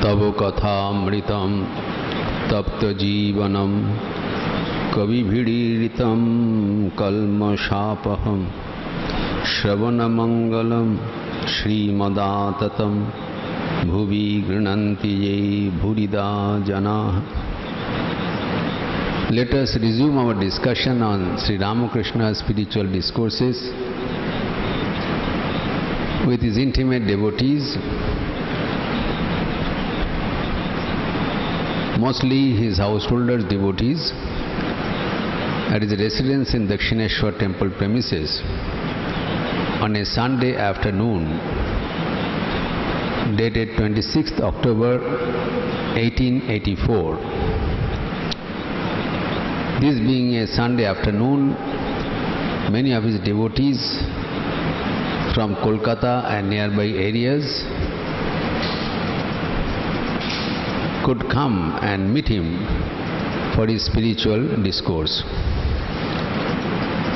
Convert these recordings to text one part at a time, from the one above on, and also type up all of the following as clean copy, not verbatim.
तव कथामृतं तप्तजीवनं कविभिरीडितं कल्मषापहं श्रवणमंगलं श्रीमदाततं भुवि गृह्णन्ति ये भूरिदा जनाः. Let us resume our discussion on Sri Ramakrishna's spiritual discourses with his intimate devotees, mostly his householders, devotees, at his residence in Dakshineshwar temple premises on a Sunday afternoon dated 26th October 1884. This being a Sunday afternoon, many of his devotees from Kolkata and nearby areas could come and meet him for his spiritual discourse.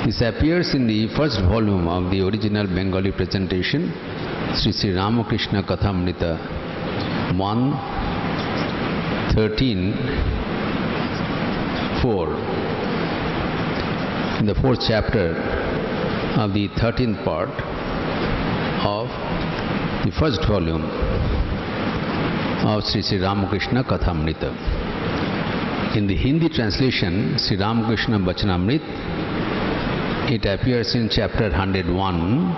This appears in the first volume of the original Bengali presentation, Sri Ramakrishna Kathamrita 1:13-4. In the fourth chapter of the 13th part of the first volume of Sri Ramakrishna Kathamrita. In the Hindi translation, Sri Ramakrishna Bachanamrit, it appears in chapter 101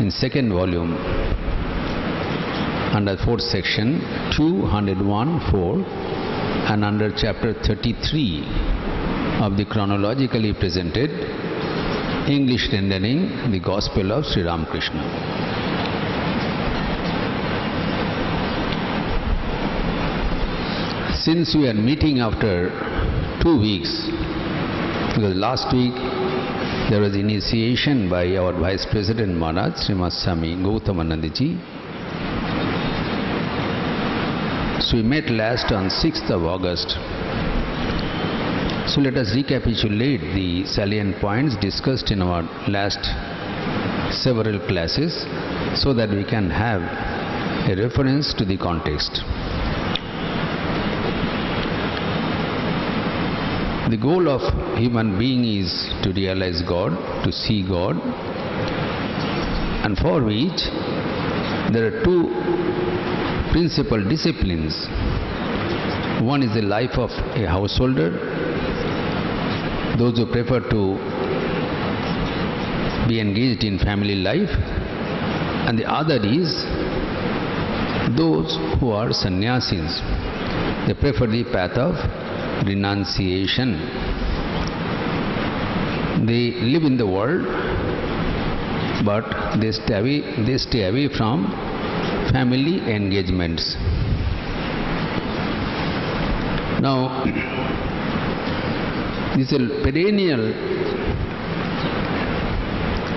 in second volume under fourth section 201:4 and under chapter 33 of the chronologically presented English rendering the Gospel of Sri Ramakrishna. Since we are meeting after 2 weeks, because last week there was initiation by our Vice President Maharaj, Srimad Swami Gautamanandji. So we met last on 6th of August. So let us recapitulate the salient points discussed in our last several classes so that we can have a reference to the context. The goal of human being is to realize God, to see God, and for which there are two principal disciplines. One is the life of a householder, those who prefer to be engaged in family life, and the other is those who are sannyasis. They prefer the path of renunciation. They live in the world, but they stay away from family engagements. Now, this is a perennial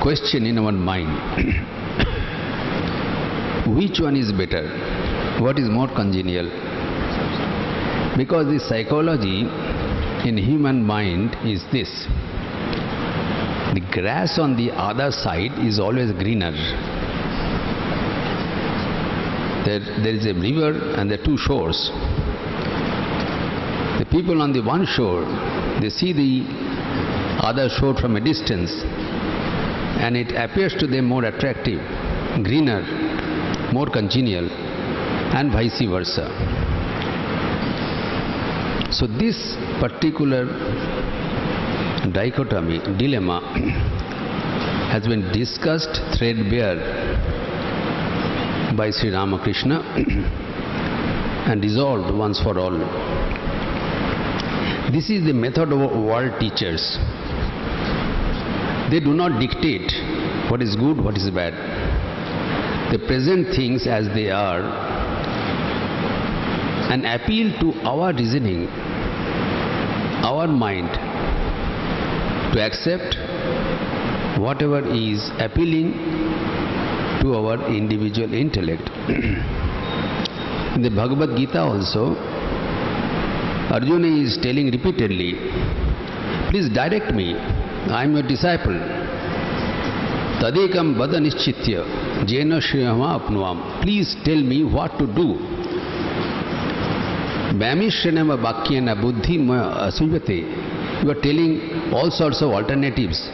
question in our mind. Which one is better? What is more congenial? Because the psychology in human mind is this: the grass on the other side is always greener. There is a river and there are two shores. The people on the one shore, they see the other shore from a distance and it appears to them more attractive, greener, more congenial, and vice versa. So this particular dichotomy, dilemma, has been discussed threadbare by Sri Ramakrishna and resolved once for all. This is the method of world teachers. They do not dictate what is good, what is bad. They present things as they are and appeal to our reasoning, our mind, to accept whatever is appealing to our individual intellect. In the Bhagavad Gita also, Arjuna is telling repeatedly, please direct me, I am your disciple. Tadekam vada nischitya jena shriyama apnuam. Please tell me what to do Vamishranava Bhakyena Buddhi Asuvate. You are telling all sorts of alternatives.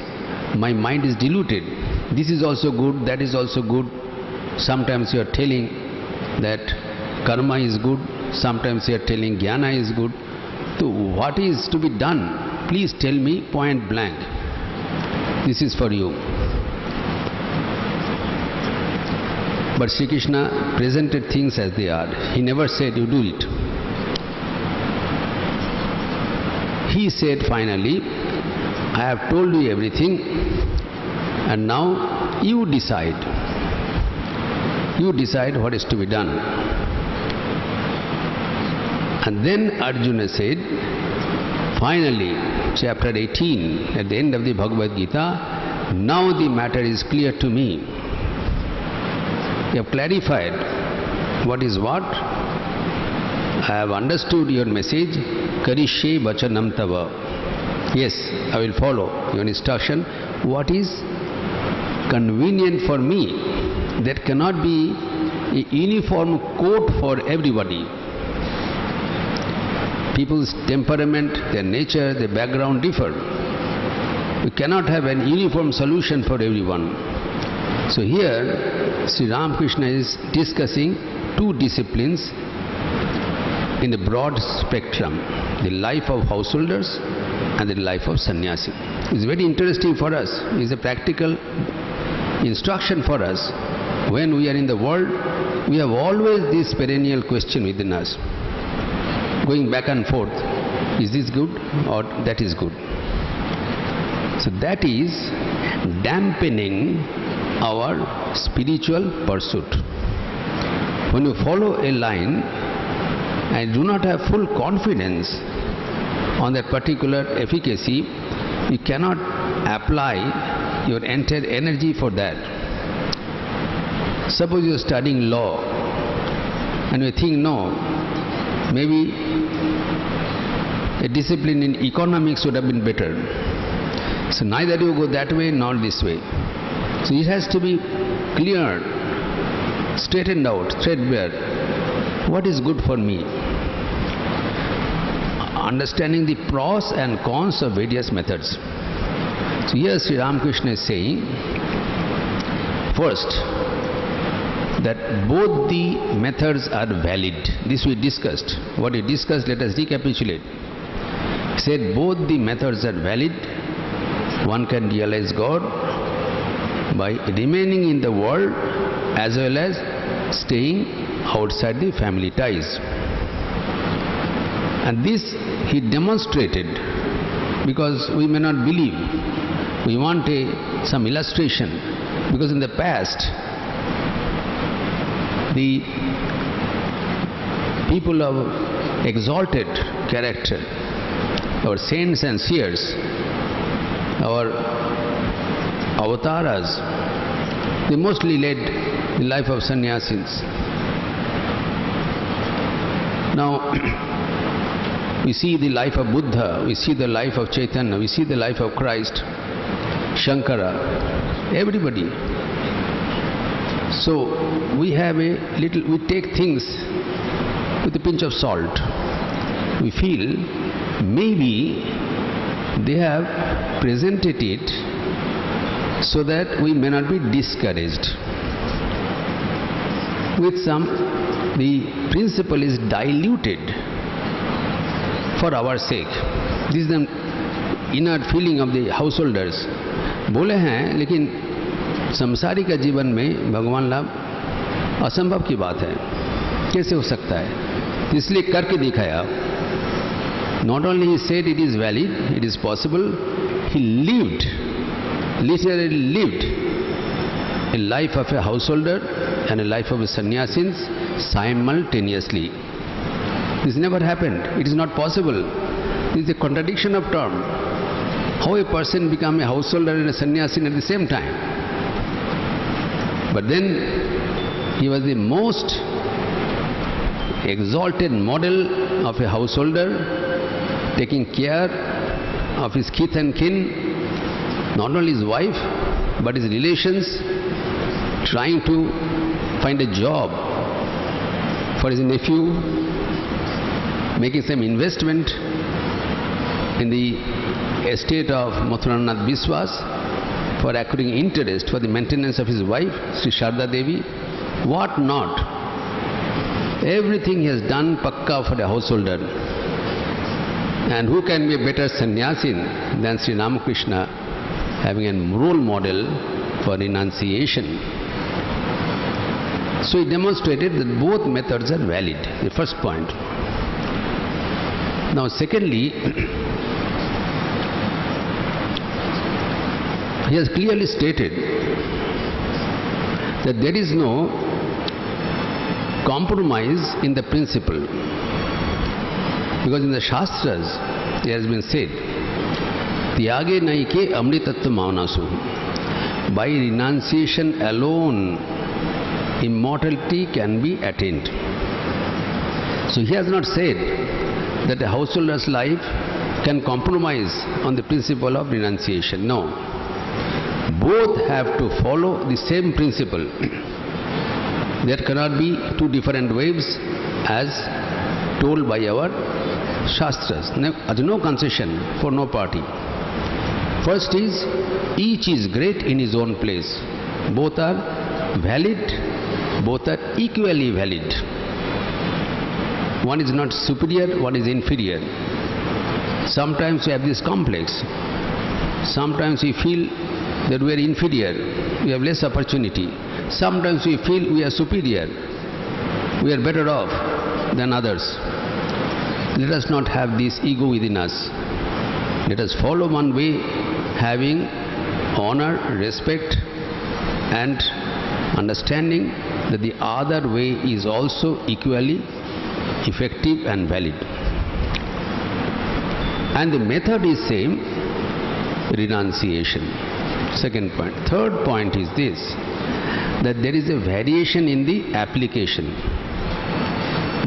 My mind is diluted. This is also good, that is also good. Sometimes you are telling that karma is good. Sometimes you are telling jnana is good. So what is to be done? Please tell me point blank. This is for you. But Sri Krishna presented things as they are. He never said you do it. He said finally, I have told you everything and now you decide. You decide what is to be done. And then Arjuna said, finally, chapter 18, at the end of the Bhagavad Gita, now the matter is clear to me. You have clarified what is what. I have understood your message. Karishye vachanam tava. Yes, I will follow your instruction. What is convenient for me? That cannot be a uniform code for everybody. People's temperament, their nature, their background differ. We cannot have an uniform solution for everyone. So here, Sri Ramakrishna is discussing two disciplines in a broad spectrum, the life of householders and the life of sannyasi. It's very interesting for us. It's a practical instruction for us. When we are in the world, we have always this perennial question within us, going back and forth, is this good or that is good? So that is dampening our spiritual pursuit. When you follow a line and do not have full confidence on that particular efficacy, you cannot apply your entire energy for that. Suppose you are studying law and you think, no, maybe a discipline in economics would have been better. So neither you go that way nor this way. So it has to be cleared, straightened out, threadbare. What is good for me? Understanding the pros and cons of various methods. So here Sri Ramakrishna is saying, first, that both the methods are valid. This we discussed. What we discussed, let us recapitulate. He said both the methods are valid. One can realize God by remaining in the world as well as staying outside the family ties. And this he demonstrated, because we may not believe. We want some illustration, because in the past the people of exalted character, our saints and seers, our avatars, they mostly led the life of sannyasis. Now we see the life of Buddha, we see the life of Chaitanya, we see the life of Christ, Shankara, everybody. So we have we take things with a pinch of salt. We feel maybe they have presented it so that we may not be discouraged. With some, the principle is diluted for our sake. This is the inner feeling of the householders. बोले हैं, लेकिन संसारी का जीवन में भगवान लाभ असंभव की बात है, कैसे हो सकता है? इसलिए करके दिखाया. Not only he said it is valid, it is possible, he lived, literally lived a life of a householder and a life of a sannyasin simultaneously. This never happened. It is not possible. It is a contradiction of term. How a person become a householder and a sannyasin at the same time? But then he was the most exalted model of a householder, taking care of his kith and kin, not only his wife but his relations, trying to find a job for his nephew, making some investment in the estate of Mathuranath Biswas for accruing interest for the maintenance of his wife, Sri Sharda Devi. What not? Everything he has done pakka for a householder. And who can be a better sannyasin than Sri Ramakrishna, having a role model for renunciation? So he demonstrated that both methods are valid, the first point. Now secondly, he has clearly stated that there is no compromise in the principle. Because in the Shastras, it has been said, Tyage naike amritatva maunasu. By renunciation alone, immortality can be attained. So he has not said that a householder's life can compromise on the principle of renunciation. No. Both have to follow the same principle. There cannot be two different waves as told by our Shastras. There is no concession for no party. First is, each is great in his own place. Both are valid, both are equally valid. One is not superior, one is inferior. Sometimes we have this complex. Sometimes we feel that we are inferior, we have less opportunity. Sometimes we feel we are superior, we are better off than others. Let us not have this ego within us. Let us follow one way, having honor, respect and understanding that the other way is also equally effective and valid. And the method is same, renunciation. Second point. Third point is this, that there is a variation in the application.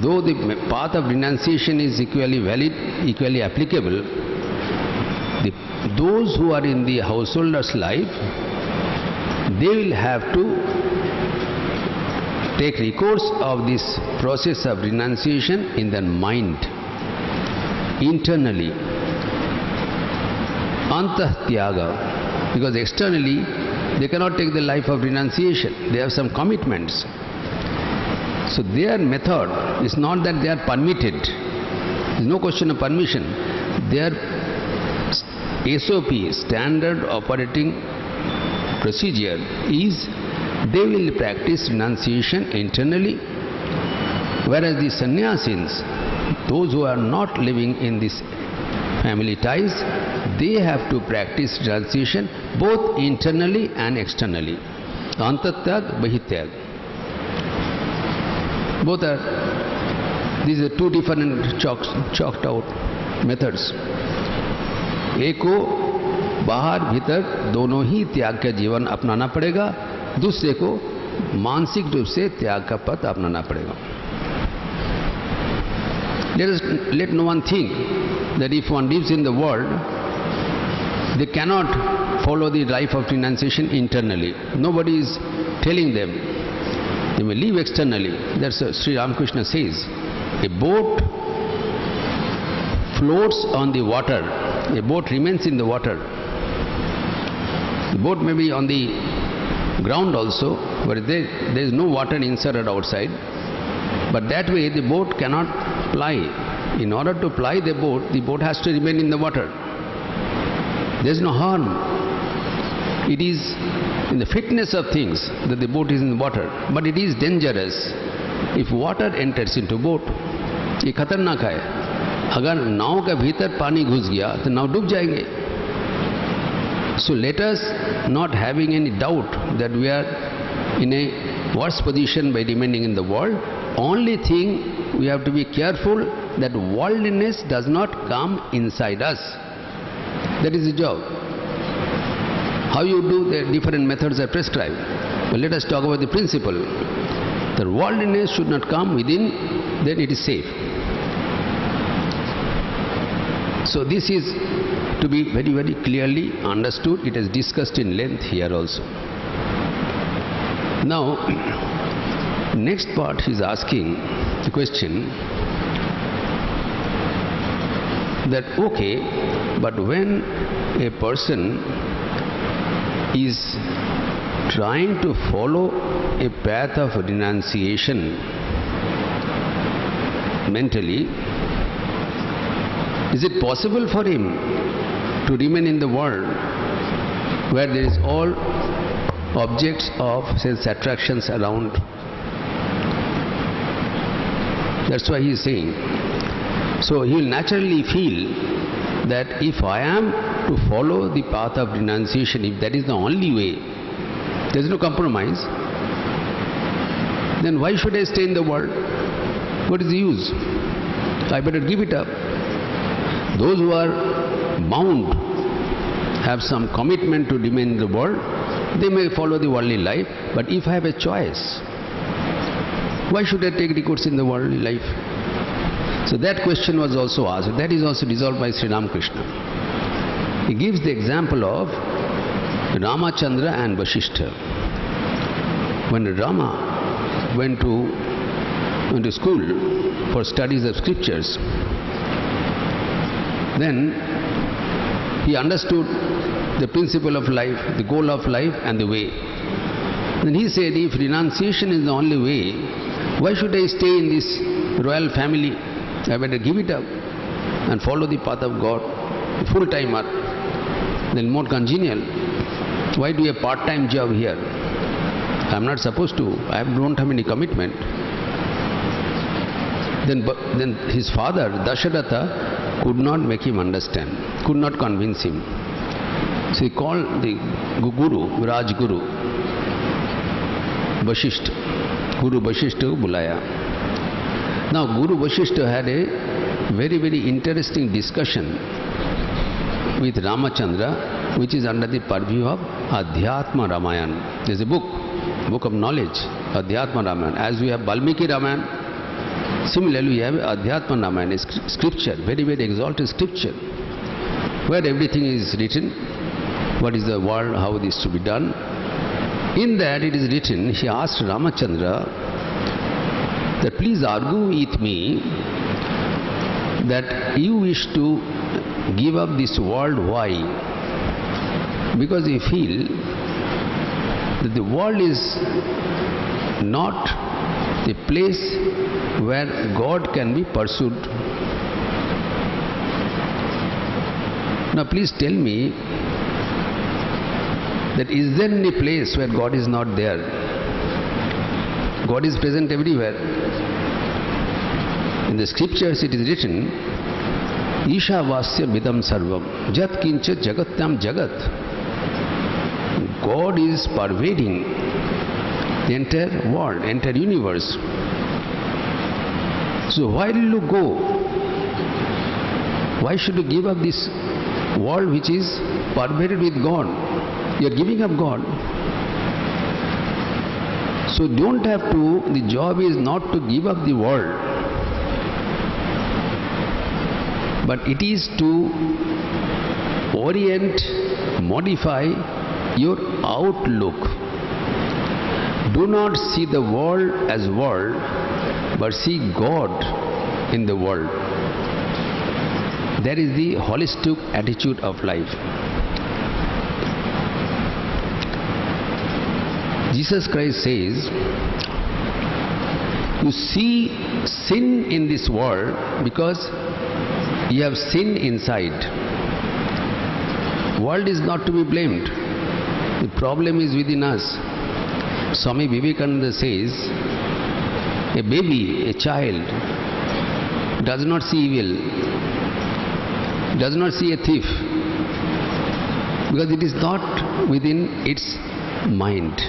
Though the path of renunciation is equally valid, equally applicable, those who are in the householder's life, they will have to take recourse of this process of renunciation in their mind, internally. Antah Tyaga. Because externally, they cannot take the life of renunciation. They have some commitments. So their method is not that they are permitted. There is no question of permission. Their SOP, standard operating procedure, is they will practice renunciation internally, whereas the sannyasins, those who are not living in this family ties, they have to practice renunciation both internally and externally. Antatyag, Bahityag. Both are, these are two different chalked out methods. एक को बाहर भीतर दोनों ही त्याग का जीवन अपनाना पड़ेगा, दूसरे को मानसिक रूप से त्याग का पथ अपनाना पड़ेगा. Let no one think that if one lives in the world, they cannot follow the life of renunciation internally. Nobody is telling them. They may live externally. That's what Sri Ramakrishna says. A boat floats on the water. A boat remains in the water. The boat may be on the ground also, but there is no water inside or outside. But that way the boat cannot ply. In order to ply the boat has to remain in the water. There is no harm. It is in the fitness of things that the boat is in the water. But it is dangerous. If water enters into boat, ये खतरनाक है. अगर नाव के भीतर पानी घुस गया तो नाव डूब जाएंगे. So let us not having any doubt that we are in a worse position by remaining in the world. Only thing we have to be careful that worldliness does not come inside us. That is the job. How you do, the different methods are prescribed. But let us talk about the principle. The worldliness should not come within, then it is safe. So this is to be very, very clearly understood. It is discussed in length here also. Now, next part he is asking the question, that okay, but when a person is trying to follow a path of renunciation mentally, is it possible for him to remain in the world where there is all objects of sense attractions around? That's why he is saying. So he will naturally feel that if I am to follow the path of renunciation, if that is the only way, there is no compromise, then why should I stay in the world? What is the use? I better give it up. Those who are bound, have some commitment to remain in the world, they may follow the worldly life, but if I have a choice, why should I take the course in the worldly life? So that question was also asked. That is also resolved by Sri Ramakrishna. He gives the example of Ramachandra and Vasishtha. When Rama went to school for studies of scriptures, then he understood the principle of life, the goal of life and the way. Then he said, if renunciation is the only way, why should I stay in this royal family? I better give it up and follow the path of God, full-timer, then more congenial. Why do a part-time job here? I am not supposed to. I don't have any commitment. Then his father, Dasharatha, could not make him understand, could not convince him. So he called the Guru, Rajguru, Vasishtha. Guru Vasishtha ko bulaya. Now Guru Vasishtha had a very, very interesting discussion with Ramachandra, which is under the purview of Adhyatma Ramayana. There is a book of knowledge, Adhyatma Ramayana. As we have Valmiki Ramayana, similarly we have Adhyatma Ramayana, scripture, very, very exalted scripture, where everything is written, what is the world, how this to be done. In that it is written, he asked Ramachandra that please argue with me that you wish to give up this world. Why? Because you feel that the world is not a place where God can be pursued. Now please tell me that is there any place where God is not there? God is present everywhere. In the scriptures it is written, Ishavasya vidam sarvam, jat kincha jagatyam jagat. God is pervading the entire world, entire universe. So why will you go? Why should you give up this world which is pervaded with God? You are giving up God. So don't have to, the job is not to give up the world, but it is to orient, modify your outlook. Do not see the world as world, but see God in the world. That is the holistic attitude of life. Jesus Christ says, you see sin in this world because you have sin inside. World is not to be blamed. The problem is within us. Swami Vivekananda says, a baby, a child, does not see evil, does not see a thief, because it is not within its mind.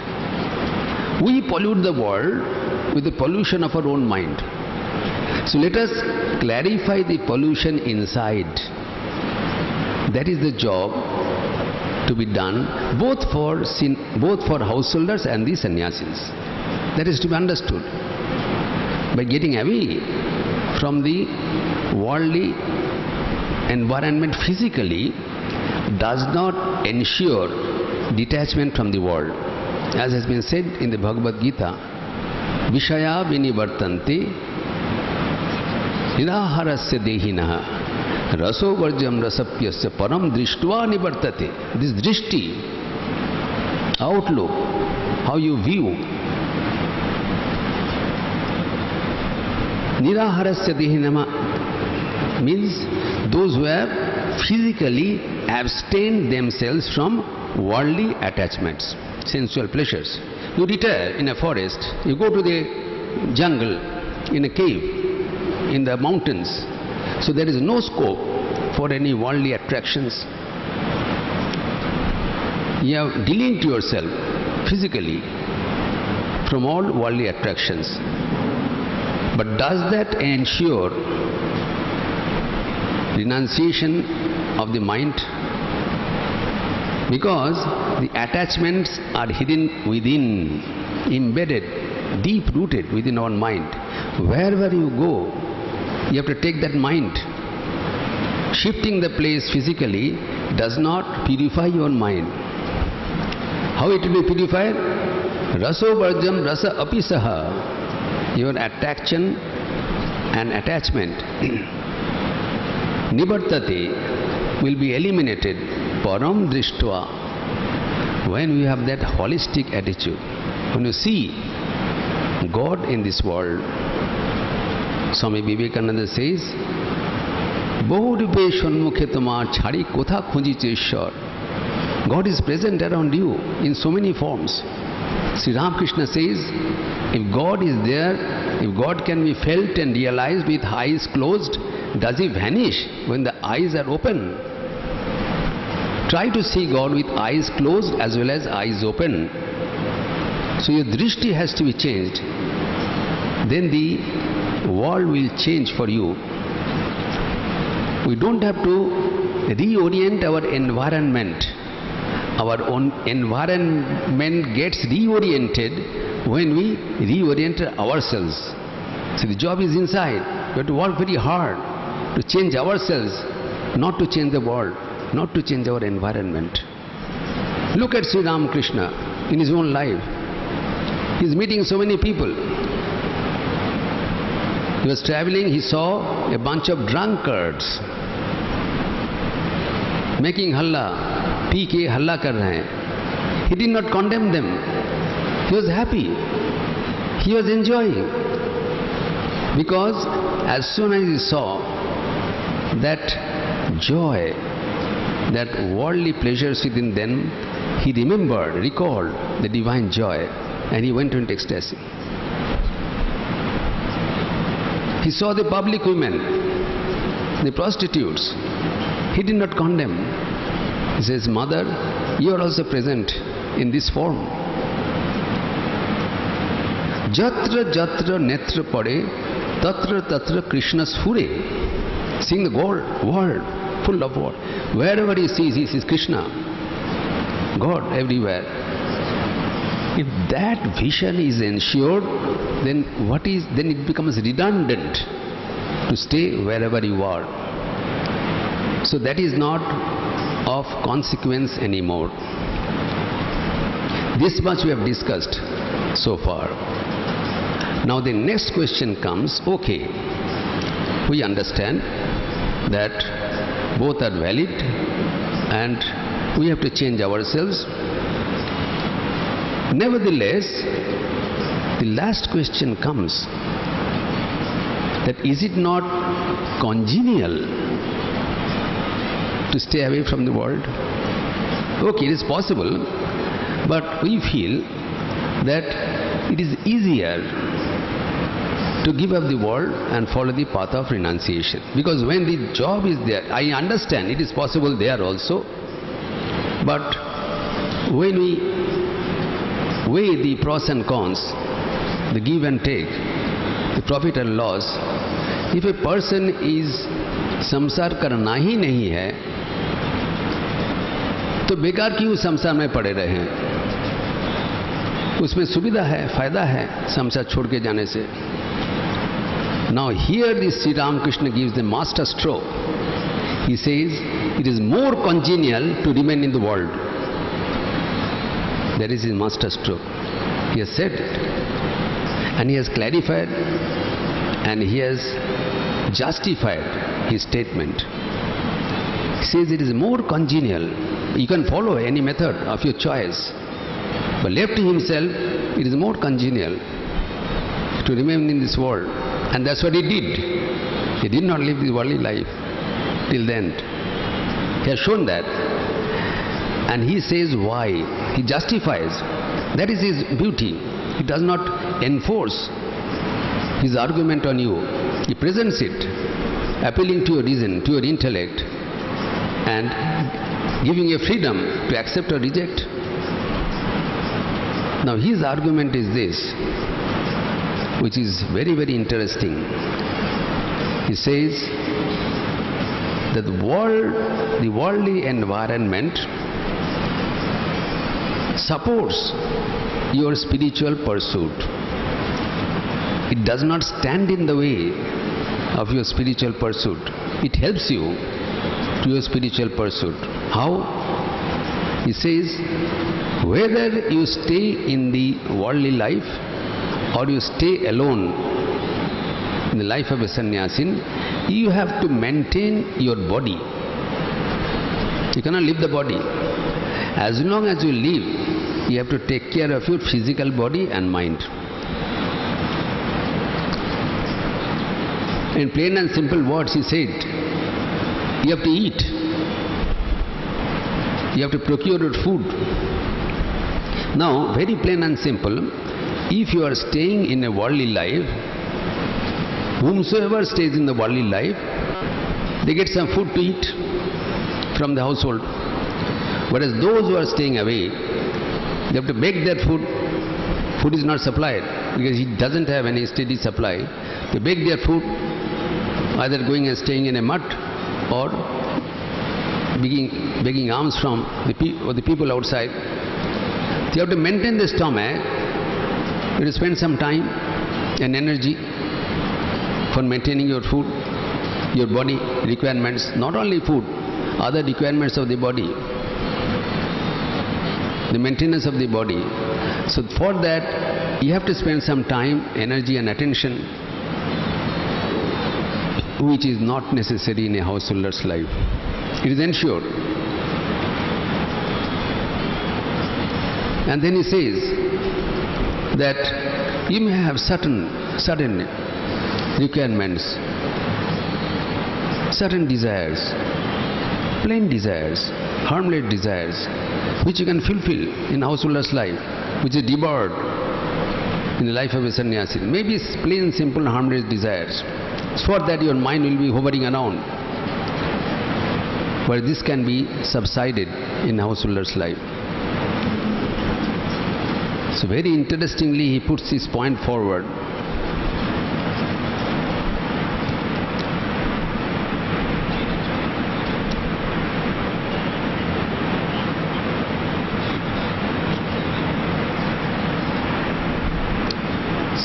We pollute the world with the pollution of our own mind. So let us clarify the pollution inside. That is the job to be done both for householders and the sannyasis. That is to be understood. By getting away from the worldly environment physically does not ensure detachment from the world. As has been said in the Bhagavad Gita, Vishaya vinivartante niraharasya dehinaha Raso varjam rasapyasya param drishtva nivartate. This drishti, outlook, how you view. Niraharasya dehinama means those who have physically abstained themselves from worldly attachments, sensual pleasures. You retire in a forest, you go to the jungle, in a cave, in the mountains. So there is no scope for any worldly attractions. You have delinked yourself physically from all worldly attractions. But does that ensure renunciation of the mind? Because the attachments are hidden within, embedded, deep-rooted within our mind. Wherever you go, you have to take that mind. Shifting the place physically does not purify your mind. How it will be purified? Raso varjam rasa apisaha. Your attraction and attachment nivartate will be eliminated. Param drishtva. When we have that holistic attitude, when you see God in this world, Swami Vivekananda says, Bahurupe shonmukhe tomar chhari kotha khunjiche ishwar. God is present around you in so many forms. Sri Ramakrishna says, if God is there, if God can be felt and realized with eyes closed, does He vanish when the eyes are open? Try to see God with eyes closed as well as eyes open. So your drishti has to be changed. Then the world will change for you. We don't have to reorient our environment. Our own environment gets reoriented when we reorient ourselves. So the job is inside. We have to work very hard to change ourselves, not to change the world, not to change our environment. Look at Sri Ramakrishna in his own life. He is meeting so many people. He was traveling, he saw a bunch of drunkards making halla, P के हल्ला कर रहे हैं. He did not condemn them. He was happy. He was enjoying. Because as soon as he saw that joy, that worldly pleasures within them, he remembered, recalled the divine joy, and he went into ecstasy. He saw the public women, the prostitutes. He did not condemn. He says, Mother, you are also present in this form. Jatra jatra netra pade, tatra tatra Krishna sphure. Seeing the world, full of what? Wherever he sees Krishna. God everywhere. If that vision is ensured, then it becomes redundant to stay wherever you are. So that is not of consequence anymore. This much we have discussed so far. Now the next question comes, okay, we understand that both are valid and we have to change ourselves. Nevertheless, the last question comes, that is it not congenial to stay away from the world? Okay, it is possible, but we feel that it is easier to give up the world and follow the path of renunciation. Because when the job is there, I understand it is possible there also, but when we weigh the pros and cons, the give and take, the profit and loss, if a person is संसार करना ही नहीं है तो बेकार क्यों संसार में पड़े रहे हैं? उसमें सुविधा है, फायदा है संसार छोड़ के जाने से. Now here this Sri Ramakrishna gives the master stroke. He says it is more congenial to remain in the world. That is his master stroke. He has said it. And he has clarified and he has justified his statement. He says it is more congenial. You can follow any method of your choice, but left to himself, it is more congenial to remain in this world. And that's what he did. He did not live the worldly life till the end. He has shown that. And he says why. He justifies. That is his beauty. He does not enforce his argument on you. He presents it, appealing to your reason, to your intellect, and giving you freedom to accept or reject. Now his argument is this, which is very, very interesting. He says that the worldly environment supports your spiritual pursuit. It does not stand in the way of your spiritual pursuit. It helps you to your spiritual pursuit. How? He says, whether you stay in the worldly life or you stay alone in the life of a sannyasin, you have to maintain your body. You cannot leave the body. As long as you live, you have to take care of your physical body and mind. In plain and simple words, he said, you have to eat. You have to procure your food. Now, very plain and simple, if you are staying in a worldly life, whomsoever stays in the worldly life, they get some food to eat from the household. Whereas those who are staying away, they have to beg their food. Food is not supplied because he doesn't have any steady supply. They beg their food, either going and staying in a mud or begging alms from the people outside. You have to maintain the stomach. You have to spend some time and energy for maintaining your food, your body requirements, not only food, other requirements of the body, the maintenance of the body. So for that, you have to spend some time, energy and attention, which is not necessary in a householder's life. It is ensured. And then he says that you may have certain requirements, certain desires, plain desires, harmless desires, which you can fulfill in a householder's life, which is debarred in the life of a sannyasi. Maybe it's plain, simple, harmless desires. For that your mind will be hovering around, where this can be subsided in a householder's life. So very interestingly he puts this point forward.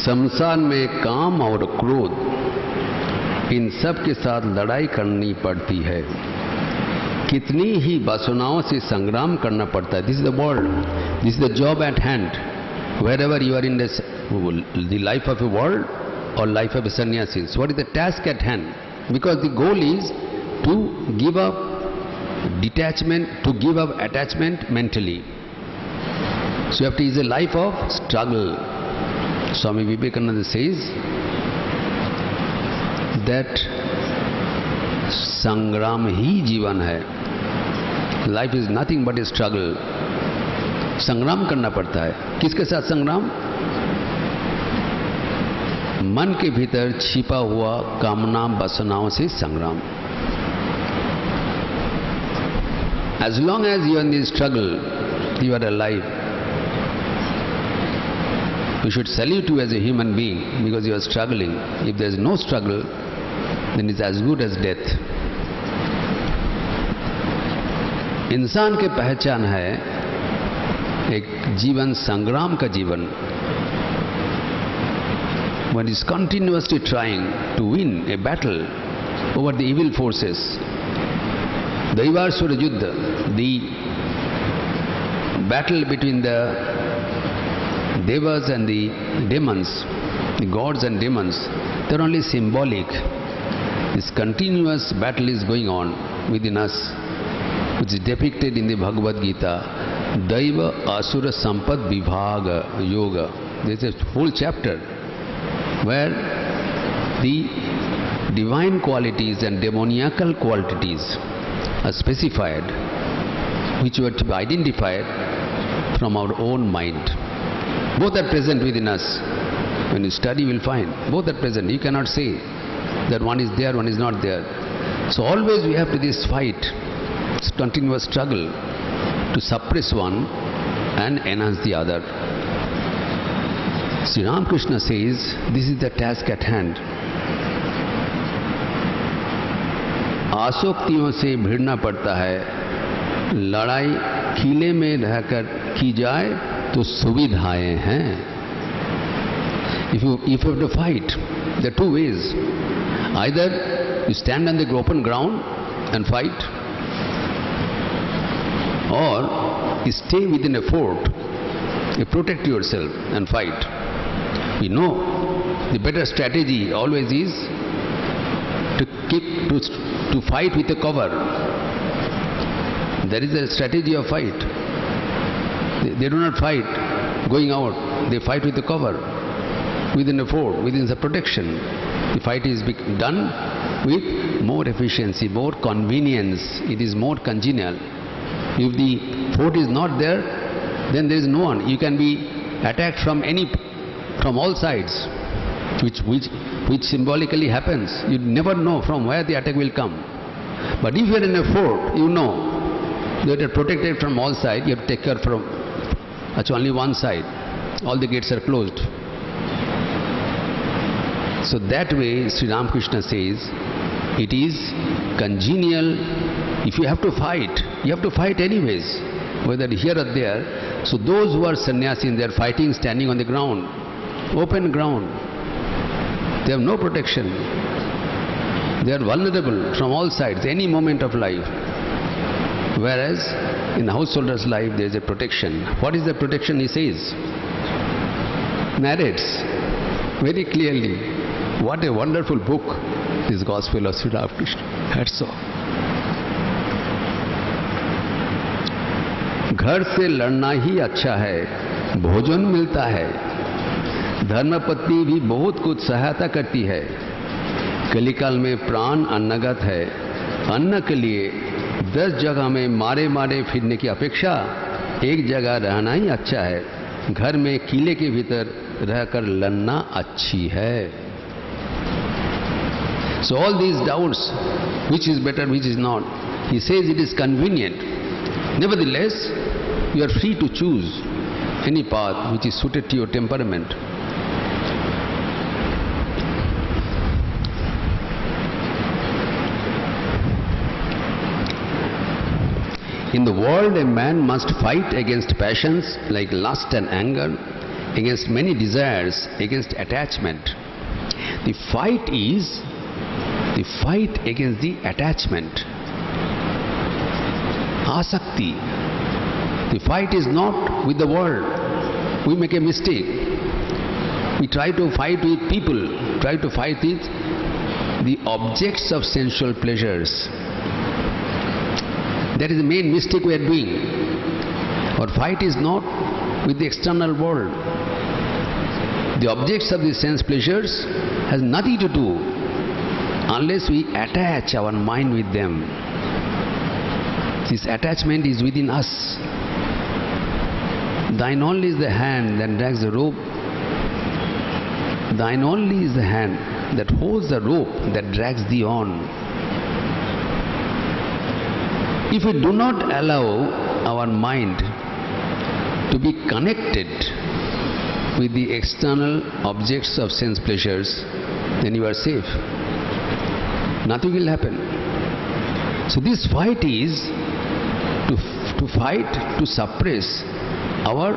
संसार में काम और क्रोध इन सब के साथ लड़ाई करनी पड़ती है. कितनी ही वासनाओं से संग्राम करना पड़ता है. This is the world, this is the job eight hand. Wherever you are in the life of a world or life of a sannyasi, so what is the task at hand? Because the goal is to give up detachment, to give up attachment mentally. So you have to is a life of struggle. Swami Vivekananda says that संग्राम ही जीवन है. Life is nothing but a struggle. संग्राम करना पड़ता है. किसके साथ संग्राम? मन के भीतर छिपा हुआ कामना वासनाओं से संग्राम. As long as you are in this struggle, you are alive. We should salute you as a human being because you are struggling. If there is no struggle, then it's as good as death. इंसान के पहचान है एक जीवन संग्राम का जीवन. One is continuously trying to win a battle over the evil forces. Daivarsura Yuddha, the battle between the devas and the demons, the gods and demons, they are only symbolic. This continuous battle is going on within us, which is depicted in the Bhagavad Gita, Daiva Asura Sampad Vibhaga Yoga. There is a whole chapter where the divine qualities and demoniacal qualities are specified, which were to be identified from our own mind. Both are present within us. When you study, you will find both are present. You cannot say that one is there, one is not there. So always we have to this fight, this continuous struggle to suppress one and enhance the other. Sri Ramakrishna says, this is the task at hand. आसक्तियों से भिड़ना पड़ता है, लड़ाई किले में रहकर की जाए तो सुविधाएं हैं. If you have to fight, there are two ways. Either you stand on the open ground and fight, or you stay within a fort, you protect yourself and fight. We know the better strategy always is to fight with a cover. There is a strategy of fight. They do not fight going out, they fight with a cover, within a fort, within the protection. The fight is done with more efficiency, more convenience, it is more congenial. If the fort is not there, then there is no one. You can be attacked from all sides, which symbolically happens. You never know from where the attack will come. But if you are in a fort, you know that you are protected from all sides. You have to take care from only one side. All the gates are closed. So that way, Sri Ramakrishna says, it is congenial. If you have to fight, you have to fight anyways, whether here or there. So those who are sannyasis, they are fighting standing on the ground, open ground. They have no protection. They are vulnerable from all sides, any moment of life. Whereas in the householder's life there is a protection. What is the protection, he says? Narrates very clearly. What a wonderful book, this Gospel of Sri Ramakrishna. That's all. घर से लड़ना ही अच्छा है, भोजन मिलता है. धर्मपत्नी भी बहुत कुछ सहायता करती है. कलिकाल में प्राण अन्नगत है. अन्न के लिए 10 जगह में मारे मारे फिरने की अपेक्षा एक जगह रहना ही अच्छा है. घर में किले के भीतर रहकर लड़ना अच्छी है. So all these doubts, which is better, which is not, he says it is convenient. Nevertheless, you are free to choose any path which is suited to your temperament. In the world, a man must fight against passions like lust and anger, against many desires, against attachment. The fight is the fight against the attachment. Asakti. The fight is not with the world. We make a mistake. We try to fight with people, try to fight with the objects of sensual pleasures. That is the main mistake we are doing. Our fight is not with the external world. The objects of the sense pleasures has nothing to do unless we attach our mind with them. This attachment is within us. Thine only is the hand that drags the rope. Thine only is the hand that holds the rope that drags thee on. If we do not allow our mind to be connected with the external objects of sense pleasures, then you are safe. Nothing will happen. So this fight is to fight to suppress our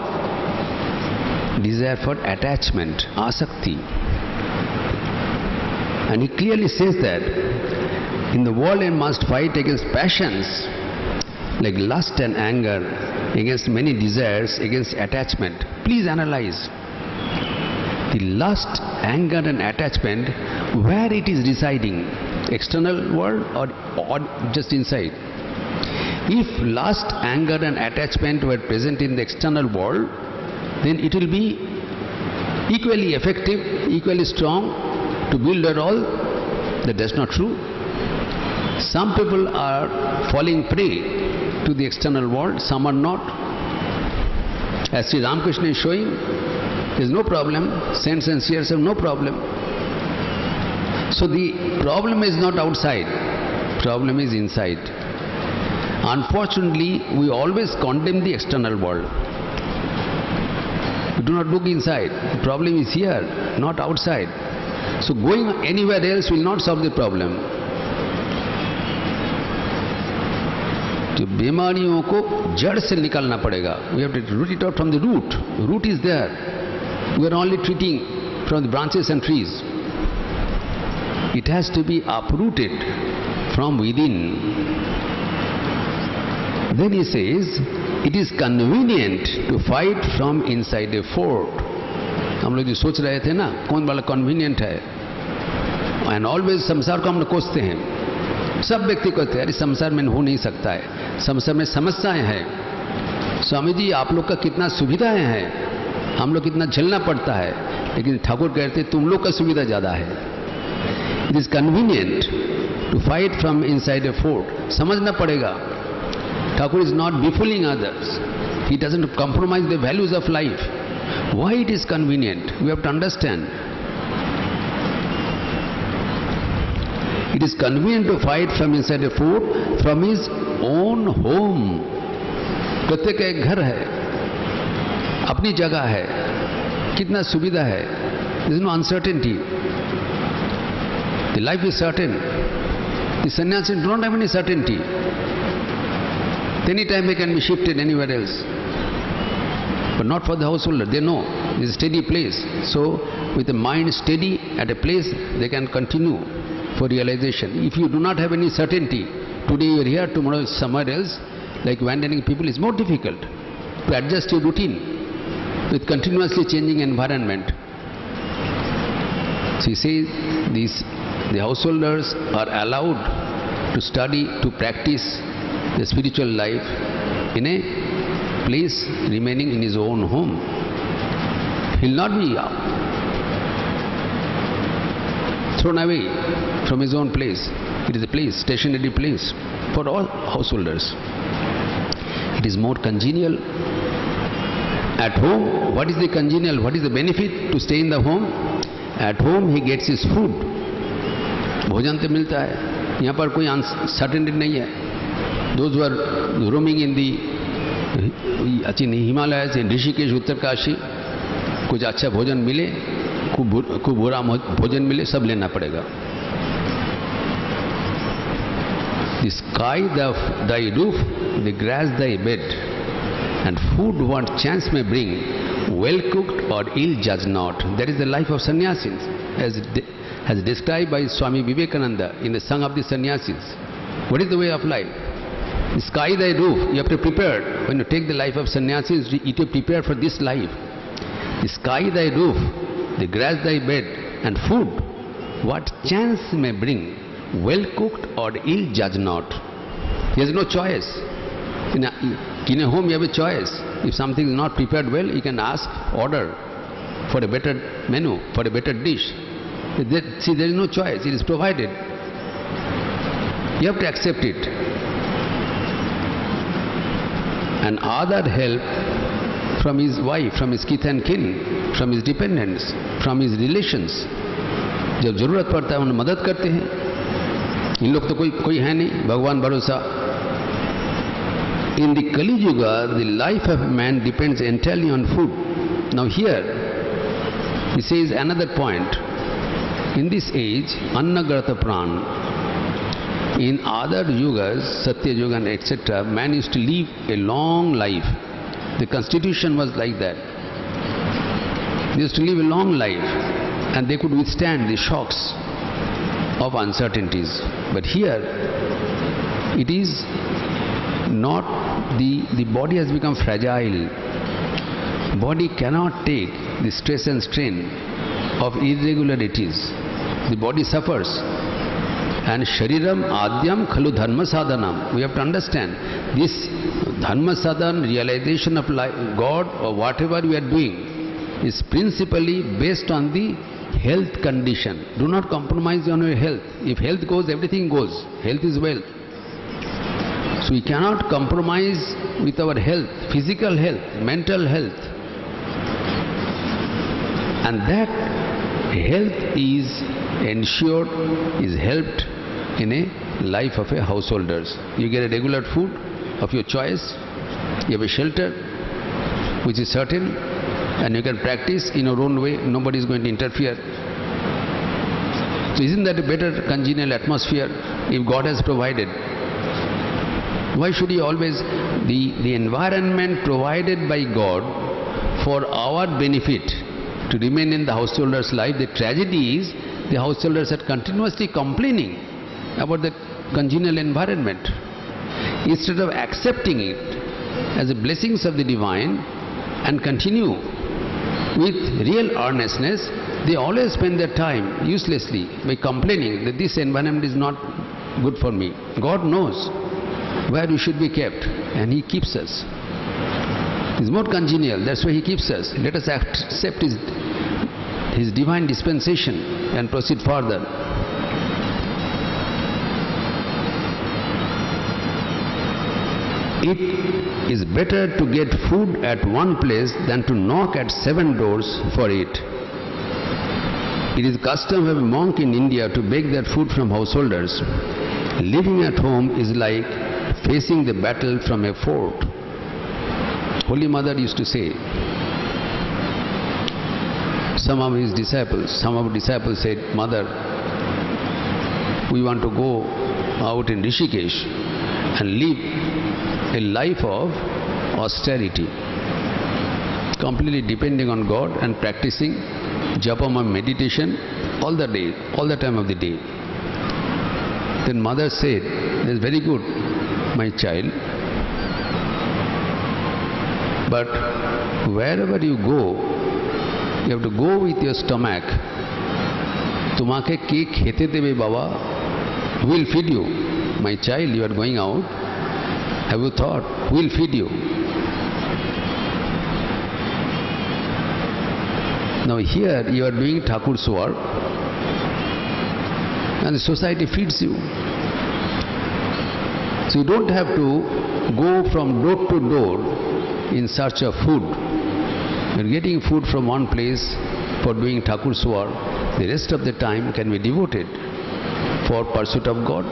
desire for attachment, asakti. And he clearly says that in the world one must fight against passions like lust and anger, against many desires, against attachment. Please analyze the lust, anger and attachment, where it is residing. external world or just inside? If lust, anger and attachment were present in the external world, then it will be equally effective, equally strong to build a wall. That's not true. Some people are falling prey to the external world, some are not. As Sri Ramakrishna is showing, there is no problem. Saints and seers have no problem. So the problem is not outside, problem is inside. Unfortunately, we always condemn the external world. We do not look inside. The problem is here, not outside. So going anywhere else will not solve the problem. तो बीमारियों को जड़ से निकालना पड़ेगा. We have to root it out from the root. Root is there. We are only treating from the branches and trees. It has to be uprooted from within. Then he says, it is convenient to fight from inside a fort. हम लोग जो सोच रहे थे ना, कौन वाला convenient है? And always संसार को हम लोग कोसते हैं. सब व्यक्ति कहते हैं, अरे संसार में हो नहीं सकता है, संसार में समस्याएं हैं. स्वामी जी आप लोग का कितना सुविधाएं हैं, हम लोग कितना झेलना पड़ता है, लेकिन ठाकुर कहते तुम लोग का सुविधा ज़्यादा है. It is convenient to fight from inside a fort. समझना पड़ेगा, Thakur is not befooling others. He doesn't compromise the values of life. Why it is convenient? We have to understand. It is convenient to fight from inside a fort, from his own home. प्रत्येक का एक घर है, अपनी जगह है, कितना सुविधा है. There is no uncertainty. The life is certain. The sannyasis do not have any certainty. Any time they can be shifted anywhere else. But not for the householder. They know it is a steady place. So with the mind steady at a place, they can continue for realization. If you do not have any certainty, today you are here, tomorrow is somewhere else, like wandering people, is more difficult to adjust your routine with continuously changing environment. So he says the householders are allowed to study, to practice the spiritual life in a place remaining in his own home. He will not be thrown away from his own place. It is a place, stationary place for all householders. It is more congenial. At home, what is the congenial? What is the benefit to stay in the home? At home he gets his food. भोजन तो मिलता है. यहाँ पर कोई uncertainty नहीं है. Those who are roaming in the Himalayas, in Rishikesh, Uttarkashi, कुछ अच्छा भोजन मिले, खूब बुरा भोजन मिले, सब लेना पड़ेगा. The sky thy roof, the grass thy bed, and food what chance may bring, well cooked or ill judge not. That is the life of sannyasis, as described by Swami Vivekananda in the Song of the Sannyasis. What is the way of life? The sky thy roof, you have to prepare. When you take the life of sannyasis, you have to prepare for this life. The sky thy roof, the grass thy bed, and food what chance may bring, well cooked or ill judge not. He has no choice. In a home you have a choice. If something is not prepared well, you can ask, order for a better menu, for a better dish. See, there is no choice. It is provided. You have to accept it. And other help from his wife, from his kith and kin, from his dependents, from his relations. जब जरूरत पड़ता है उन्हें मदद करते हैं. इन लोग तो कोई है नहीं, भगवान भरोसा. In the Kali Yuga, the life of man depends entirely on food. Now here, he says another point. In this age, Annagarata Pran. In other yugas, Satya Yuga and etc., man used to live a long life. The constitution was like that. They used to live a long life and they could withstand the shocks of uncertainties. But here, it is not, the body has become fragile. Body cannot take the stress and strain of irregularities. The body suffers. And Shariram Adyam Khalu Dharma Sadhanam. We have to understand this Dharma Sadhan, realization of life, God or whatever we are doing is principally based on the health condition. Do not compromise on your health. If health goes, everything goes. Health is wealth. So we cannot compromise with our health, physical health, mental health. And that health is ensured, is helped in a life of a householders. You get a regular food of your choice, you have a shelter which is certain, and you can practice in your own way, nobody is going to interfere. So isn't that a better congenial atmosphere if God has provided? Why should He always, the environment provided by God for our benefit to remain in the householder's life? The tragedy is the householders are continuously complaining about the congenial environment. Instead of accepting it as the blessings of the divine and continue with real earnestness, they always spend their time uselessly by complaining that this environment is not good for me. God knows where we should be kept, and He keeps us. It's more congenial, that's why He keeps us. Let us accept His divine dispensation and proceed further. It is better to get food at one place than to knock at 7 doors for it. It is custom of a monk in India to beg their food from householders. Living at home is like facing the battle from a fort. Holy Mother used to say, some of our disciples said, Mother, we want to go out in Rishikesh and live a life of austerity, completely depending on God and practicing japama meditation all the day, all the time of the day. Then Mother said, that's very good, my child, but wherever you go, you have to go with your stomach. Tumake ke khete debe baba, who will feed you? My child, you are going out. Have you thought, who will feed you? Now here you are doing Thakur's work and the society feeds you. So you don't have to go from door to door in search of food. You are getting food from one place for doing Thakur's work. The rest of the time can be devoted for pursuit of God.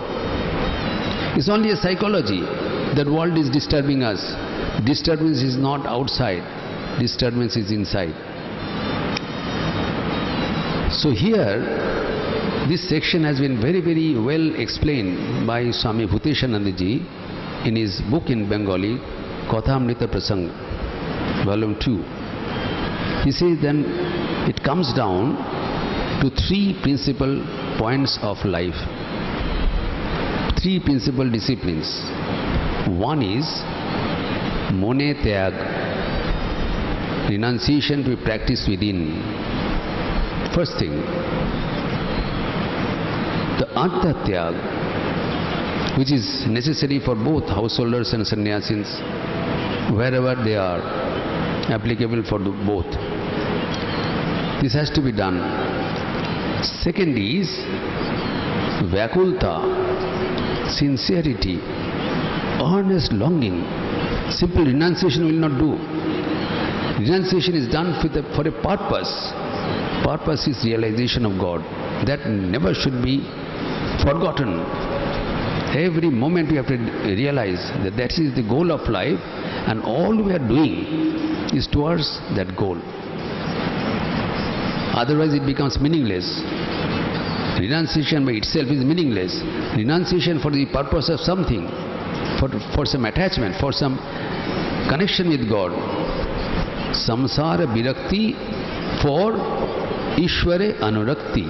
It's only a psychology. That world is disturbing us. Disturbance is not outside. Disturbance is inside. So here, this section has been very, very well explained by Swami Bhuteshananda Ji in his book in Bengali, Kathamrita Prasanga, Volume 2. He says then it comes down to 3 principal points of life, 3 principal disciplines. One is Mone Tyag, renunciation to be practiced within. First thing, the Anta Tyag, which is necessary for both householders and sannyasins, wherever they are, applicable for both. This has to be done. Second is Vyakulta, sincerity, earnest longing. Simple renunciation will not do. Renunciation is done for a purpose. Purpose is realization of God. That never should be forgotten. Every moment we have to realize that that is the goal of life, and all we are doing is towards that goal. Otherwise it becomes meaningless. Renunciation by itself is meaningless. Renunciation for the purpose of something, for some attachment, for some connection with God. Samsara Virakti for Ishware Anurakti.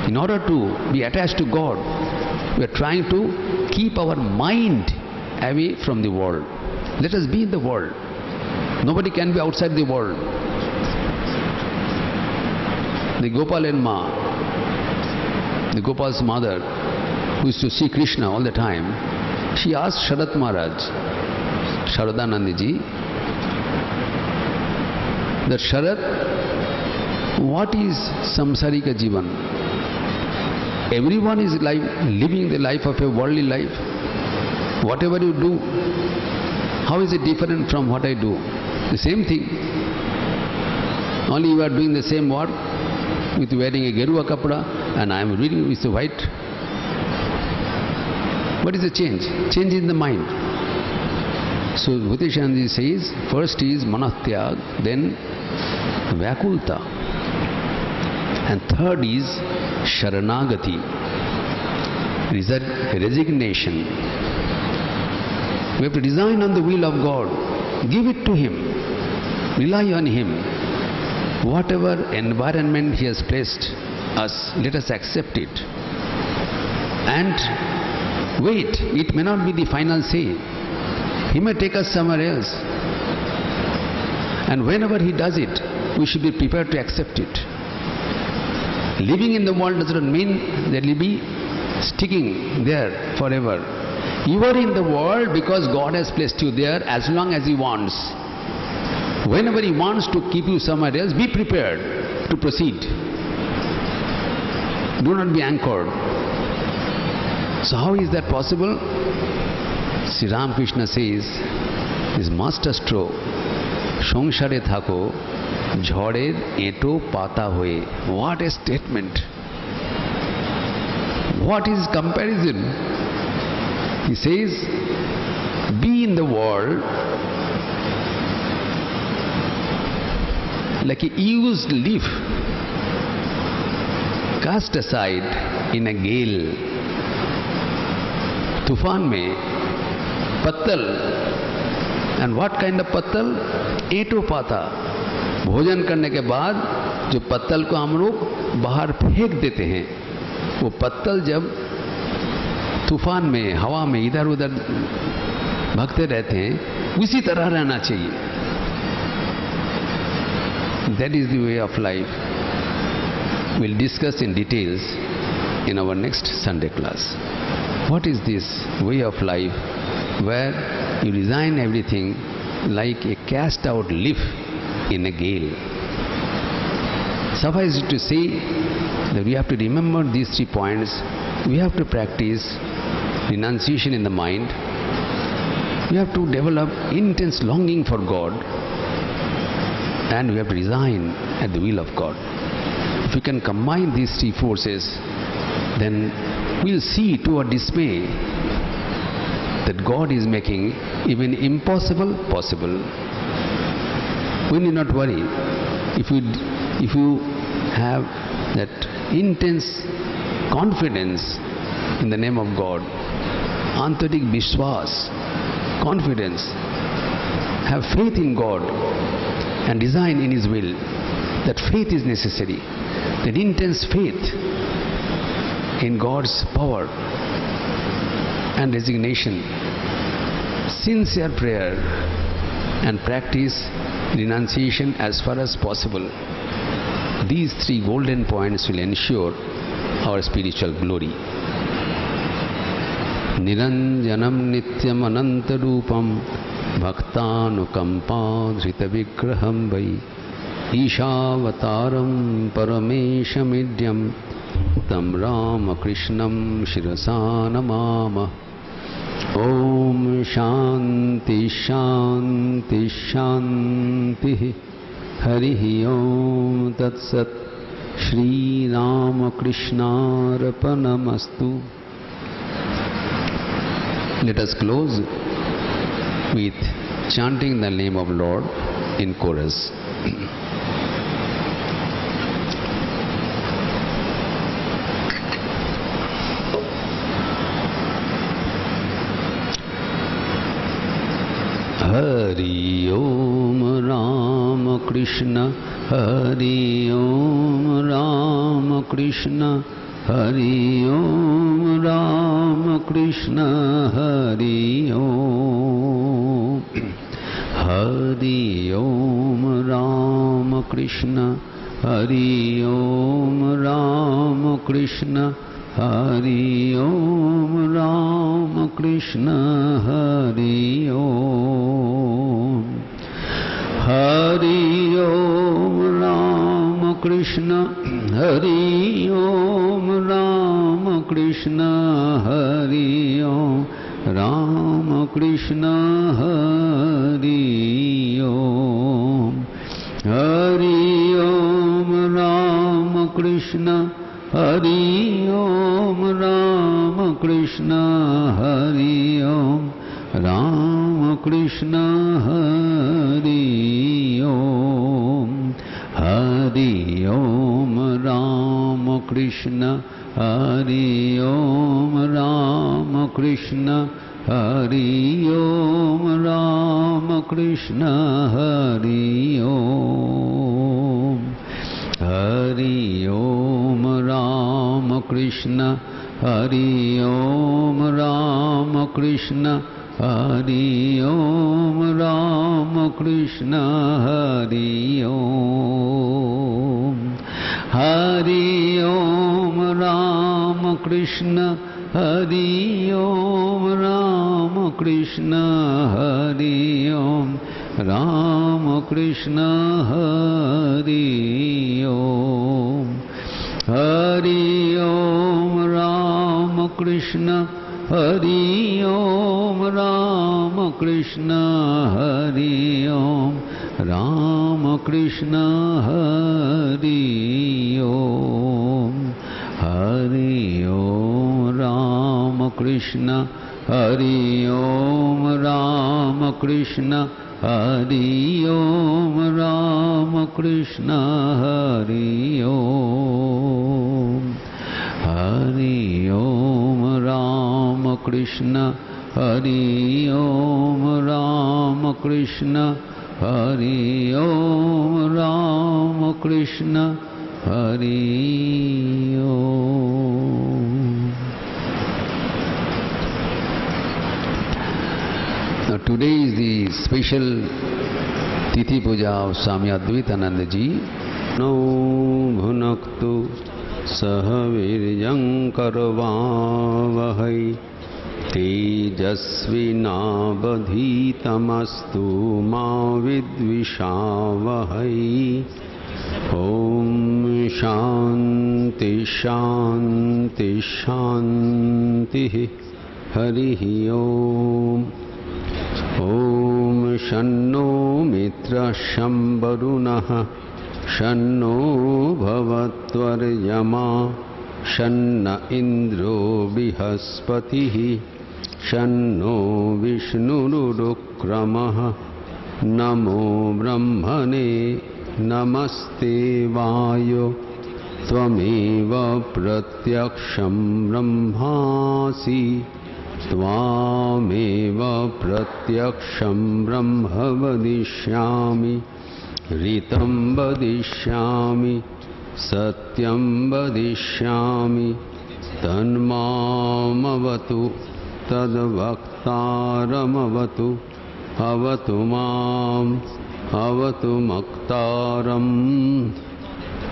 In order to be attached to God, we are trying to keep our mind away from the world. Let us be in the world. Nobody can be outside the world. The Gopal and Ma, the Gopal's mother, who used to see Krishna all the time, she asked Sharat Maharaj, Sharadananda ji, that Sharat, what is samsarika jivan? Everyone is living the life of a worldly life. Whatever you do, how is it different from what I do? The same thing. Only you are doing the same work with wearing a gerua kapda and I am reading with the white. What is the change? Change in the mind. So Bhuteshanji says, first is manatyag, then vyakulta, and third is sharanagati, resignation. We have to design on the will of God, give it to Him, rely on Him. Whatever environment He has placed us, let us accept it. And wait, it may not be the final say. He may take us somewhere else. And whenever He does it, we should be prepared to accept it. Living in the world does not mean that you will be sticking there forever. You are in the world because God has placed you there as long as He wants. Whenever He wants to keep you somewhere else, be prepared to proceed. Do not be anchored. So how is that possible? Sri Ramakrishna says, this master stroke, সংসারে থাকো ঝড়ের এঁটো পাতা হয়ে. What a statement! What is comparison? He says, be in the world like a used leaf cast aside in a gale. तूफान में पत्तल. And what kind of पत्तल? एंटो पाता. भोजन करने के बाद जो पत्तल को हम लोग बाहर फेंक देते हैं, वो पत्तल जब तूफान में, हवा में इधर उधर भागते रहते हैं, उसी तरह रहना चाहिए. That is the way of life. We'll discuss in details in our next Sunday class. What is this way of life where you resign everything like a cast out leaf in a gale? Suffice it to say that we have to remember these 3 points. We have to practice renunciation in the mind. We have to develop intense longing for God, and we have to resign at the will of God. If we can combine these 3 forces, then we'll see to our dismay that God is making even impossible possible. We need not worry. If you have that intense confidence in the name of God, antarik vishwas, confidence, have faith in God and design in His will. That faith is necessary. That intense faith in God's power and resignation, sincere prayer, and practice renunciation as far as possible. These 3 golden points will ensure our spiritual glory. Niranjanam nityam anantarupam bhaktanukampadhrita vigraham vai Ishavataram parameshamidhyam tam Ramakrishnam shirasa namama. Om Shanti Shanti Shanti. Harihi Om Tat Sat. Shri Ramakrishna Arpanamastu. Let us close with chanting the name of Lord in chorus. Hari Om Ram Krishna, Hari Om Ram Krishna, Hari Om Ram Krishna, Hari Om. Hari Om Ram Krishna, Hari Om Ram Krishna, Hari Om Ram Krishna Hari Om Hari Om Ram Krishna Hari Om Ram Krishna Hari Om Ram Krishna Hari Om Hari Om Ram Krishna Hari Om Ram Krishna Hari Om Ram Krishna Hari Om Hari Om Ram Krishna Hari Om Ram Krishna Hari Om Ram Krishna Hari Om Hari Om Ram Krishna Hari Om Ram Krishna Hari Om Ram Krishna Hari Om Hari Om Ram Krishna Hari Om Ram Krishna Hari Om Ram Krishna Hari Om Hari Om Ram Krishna Hari Om Ram Krishna Hari Om Ram Krishna Hari Om Hari Om Ram Krishna Hari Om Ram Krishna Hari Om Ram Krishna Hari Om Hari Om Ram Krishna Hari Om Ram Krishna Hari Om Ram Krishna Hari Om. Now today is the special Tithi Puja of Swami Advaitananda Ji. No bhunaktu sahavirjam karvavahai tejasvinavadhitamastu ma vidvishavahai. Om Shanti Shanti Shanti Harihi Om. Om Shanno Mitra Shambarunah Shanno Bhavatvarjama Shanna Indro Bihaspatihi Shanno Vishnurukramah Namo Brahmane Namaste Vayo Tvameva Pratyaksham Brahmasi Tvameva Pratyaksham Brahma Vadishyami Ritam Vadishyami Satyam Vadishyami Tanmamavatu Tadvaktaramavatu Avatu Mam Avatu Maktaram.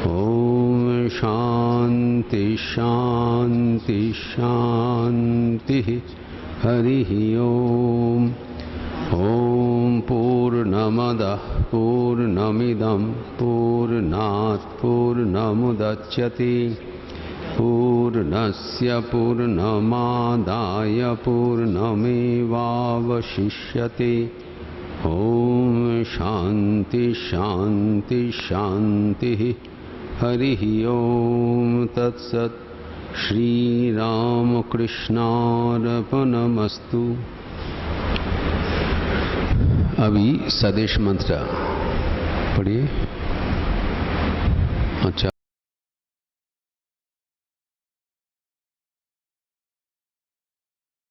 Om Shanti Shanti Shanti Harihi Om. Om Purnamada Purnamidam Purnat Purnamudachyati Purnasya Purnamadaya Purnamevavashishyati. Om Shanti Shanti Shanti Harihi Om. Tat Sat. Shri Ram Krishna Arpanamastu. अभी सदेश मंत्र पढ़िए। अच्छा,